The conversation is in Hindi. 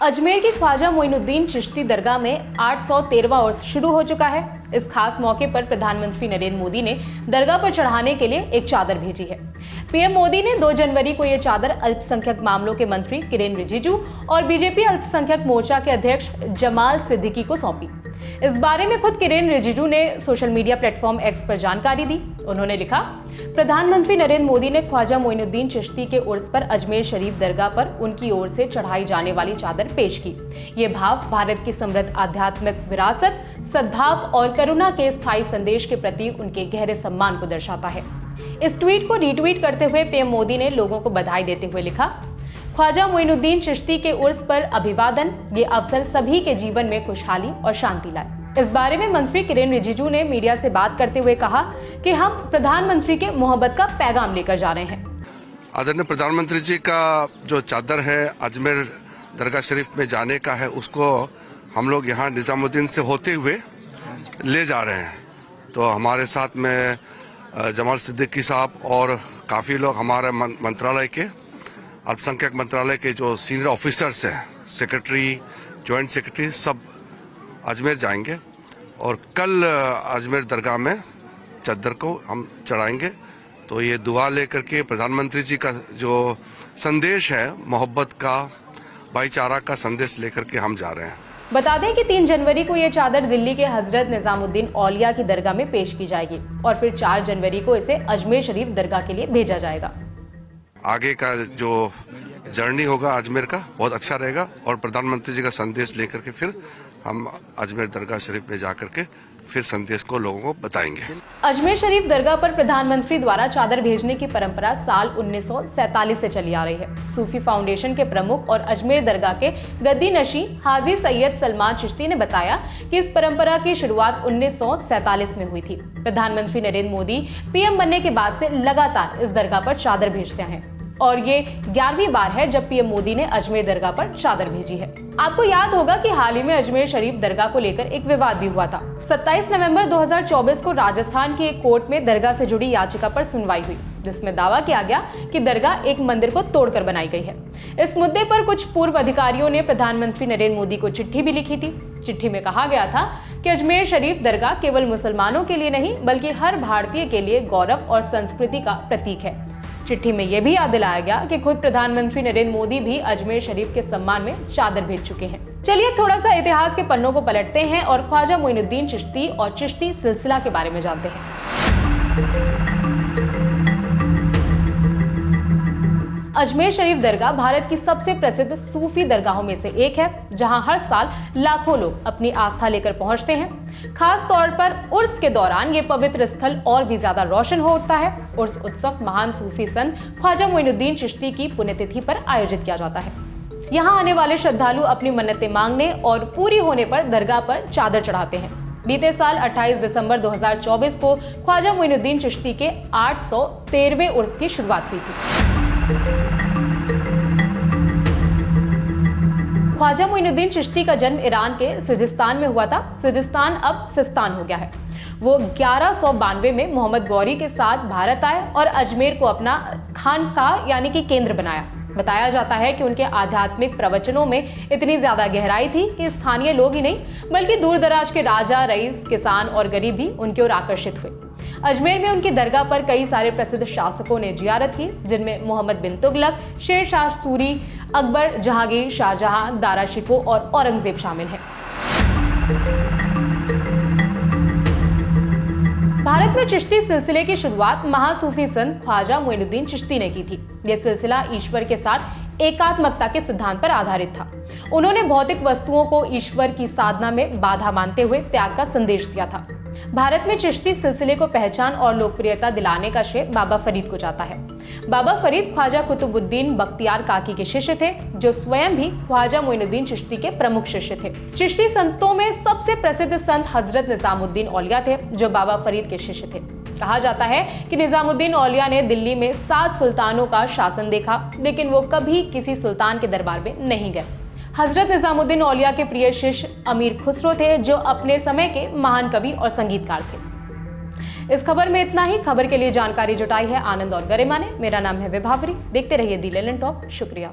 अजमेर की ख्वाजा मोइनुद्दीन चिश्ती दरगाह में 813वां उर्स शुरू हो चुका है। इस खास मौके पर प्रधानमंत्री नरेंद्र मोदी ने दरगाह पर चढ़ाने के लिए एक चादर भेजी है। पीएम मोदी ने 2 जनवरी को यह चादर अल्पसंख्यक मामलों के मंत्री किरेन रिजिजू और बीजेपी अल्पसंख्यक मोर्चा के अध्यक्ष जमाल सिद्दीकी को सौंपी। इस बारे में खुद किरेन रिजिजू ने सोशल मीडिया प्लेटफॉर्म एक्स पर जानकारी दी। उन्होंने लिखा, प्रधानमंत्री नरेंद्र मोदी ने ख्वाजा मोइनुद्दीन चिश्ती के उर्स पर अजमेर शरीफ दरगाह पर उनकी ओर से चढ़ाई जाने वाली चादर पेश की। ये भाव भारत की समृद्ध आध्यात्मिक विरासत, सद्भाव और करुणा के स्थायी संदेश के प्रति उनके गहरे सम्मान को दर्शाता है। इस ट्वीट को रीट्वीट करते हुए पीएम मोदी ने लोगों को बधाई देते हुए लिखा, ख्वाजा मोइनुद्दीन चिश्ती के उर्स पर अभिवादन। ये अवसर सभी के जीवन में खुशहाली और शांति लाए। इस बारे में मंत्री किरेन रिजिजू ने मीडिया से बात करते हुए कहा कि हम प्रधानमंत्री के मोहब्बत का पैगाम लेकर जा रहे हैं। आदरणीय प्रधानमंत्री जी का जो चादर है अजमेर दरगाह शरीफ में जाने का है, उसको हम लोग यहाँ निजामुद्दीन से होते हुए ले जा रहे हैं। तो हमारे साथ में जमाल सिद्दीकी साहब और काफ़ी लोग हमारे मंत्रालय के अल्पसंख्यक मंत्रालय के जो सीनियर ऑफिसर्स हैं, सेक्रेटरी, जॉइंट सेक्रेटरी, सब अजमेर जाएंगे और कल अजमेर दरगाह में चादर को हम चढ़ाएंगे। तो ये दुआ लेकर के प्रधानमंत्री जी का जो संदेश है, मोहब्बत का, भाईचारा का संदेश लेकर के हम जा रहे हैं। बता दें कि 3 जनवरी को यह चादर दिल्ली के हजरत निजामुद्दीन औलिया की दरगाह में पेश की जाएगी और फिर 4 जनवरी को इसे अजमेर शरीफ दरगाह के लिए भेजा जाएगा। आगे का जो जर्नी होगा अजमेर का बहुत अच्छा रहेगा और प्रधानमंत्री जी का संदेश लेकर के फिर हम अजमेर दरगाह शरीफ में जाकर के फिर संदेश को लोगों को बताएंगे। अजमेर शरीफ दरगाह पर प्रधानमंत्री द्वारा चादर भेजने की परंपरा साल 1947 से चली आ रही है। सूफी फाउंडेशन के प्रमुख और अजमेर दरगाह के गद्दी नशी हाजी सैयद सलमान चिश्ती ने बताया कि इस परंपरा की शुरुआत 1947 में हुई थी। प्रधानमंत्री नरेंद्र मोदी पीएम बनने के बाद से लगातार इस दरगाह पर चादर भेजते हैं और ये 11वीं बार है जब पीएम मोदी ने अजमेर दरगाह पर चादर भेजी है। आपको याद होगा कि हाल ही में अजमेर शरीफ दरगाह को लेकर एक विवाद भी हुआ था। 27 नवंबर 2024 को राजस्थान की एक कोर्ट में दरगाह से जुड़ी याचिका पर सुनवाई हुई, जिसमें दावा किया गया कि दरगाह एक मंदिर को तोड़कर बनाई गई है। इस मुद्दे पर कुछ पूर्व अधिकारियों ने प्रधानमंत्री नरेंद्र मोदी को चिट्ठी भी लिखी थी। चिट्ठी में कहा गया था कि अजमेर शरीफ दरगाह केवल मुसलमानों के लिए नहीं बल्कि हर भारतीय के लिए गौरव और संस्कृति का प्रतीक है। चिट्ठी में यह भी याद दिलाया गया कि खुद प्रधानमंत्री नरेंद्र मोदी भी अजमेर शरीफ के सम्मान में चादर भेज चुके हैं। चलिए थोड़ा सा इतिहास के पन्नों को पलटते हैं और ख्वाजा मोइनुद्दीन चिश्ती और चिश्ती सिलसिला के बारे में जानते हैं। अजमेर शरीफ दरगाह भारत की सबसे प्रसिद्ध सूफी दरगाहों में से एक है, जहां हर साल लाखों लोग अपनी आस्था लेकर पहुंचते हैं। खास तौर पर उर्स के दौरान ये पवित्र स्थल और भी ज्यादा रोशन हो उठता है। उर्स उत्सव महान सूफी संत ख्वाजा मोइनुद्दीन चिश्ती की पुण्यतिथि पर आयोजित किया जाता है। यहाँ आने वाले श्रद्धालु अपनी मन्नतें मांगने और पूरी होने पर दरगाह पर चादर चढ़ाते हैं। बीते साल 28 दिसंबर 2024 को ख्वाजा मोइनुद्दीन चिश्ती के 813वें उर्स की शुरुआत हुई थी। ख्वाजा मोइनुद्दीन चिश्ती का जन्म ईरान के सिजिस्तान में हुआ था। सिजिस्तान अब सिस्तान हो गया है। वो 1192 में मोहम्मद गौरी के साथ भारत आए और अजमेर को अपना खानकाह यानी कि केंद्र बनाया। बताया जाता है कि उनके आध्यात्मिक प्रवचनों में इतनी ज्यादा गहराई थी कि स्थानीय लोग ही नहीं बल्कि दूर दराज के राजा, रईस, किसान और गरीब भी उनकी ओर आकर्षित हुए। अजमेर में उनकी दरगाह पर कई सारे प्रसिद्ध शासकों ने जियारत की, जिनमें मोहम्मद बिन तुगलक, शेर शाह सूरी, अकबर, जहांगीर, शाहजहां, दारा शिकोह और औरंगजेब शामिल हैं। भारत में चिश्ती सिलसिले की शुरुआत महासूफी संत ख्वाजा मोइनुद्दीन चिश्ती ने की थी। यह सिलसिला ईश्वर के साथ एकात्मकता के सिद्धांत पर आधारित था। उन्होंने भौतिक वस्तुओं को ईश्वर की साधना में बाधा मानते हुए त्याग का संदेश दिया था। भारत में चिश्ती सिलसिले को पहचान और लोकप्रियता दिलाने का श्रेय बाबा फरीद को जाता है। बाबा फरीद ख्वाजा कुतुबुद्दीन बख्तियार काकी के शिष्य थे, जो स्वयं भी ख्वाजा मोइनुद्दीन चिश्ती के प्रमुख शिष्य थे। चिश्ती संतों में सबसे प्रसिद्ध संत हजरत निजामुद्दीन औलिया थे, जो बाबा फरीद के शिष्य थे। कहा जाता है कि निजामुद्दीन औलिया ने दिल्ली में 7 सुल्तानों का शासन देखा, लेकिन वो कभी किसी सुल्तान के दरबार में नहीं गए। हजरत निजामुद्दीन औलिया के प्रिय शिष्य अमीर खुसरो थे, जो अपने समय के महान कवि और संगीतकार थे। इस खबर में इतना ही। खबर के लिए जानकारी जुटाई है आनंद और गरिमा ने। मेरा नाम है विभावरी। देखते रहिए दी लेलन टॉप। शुक्रिया।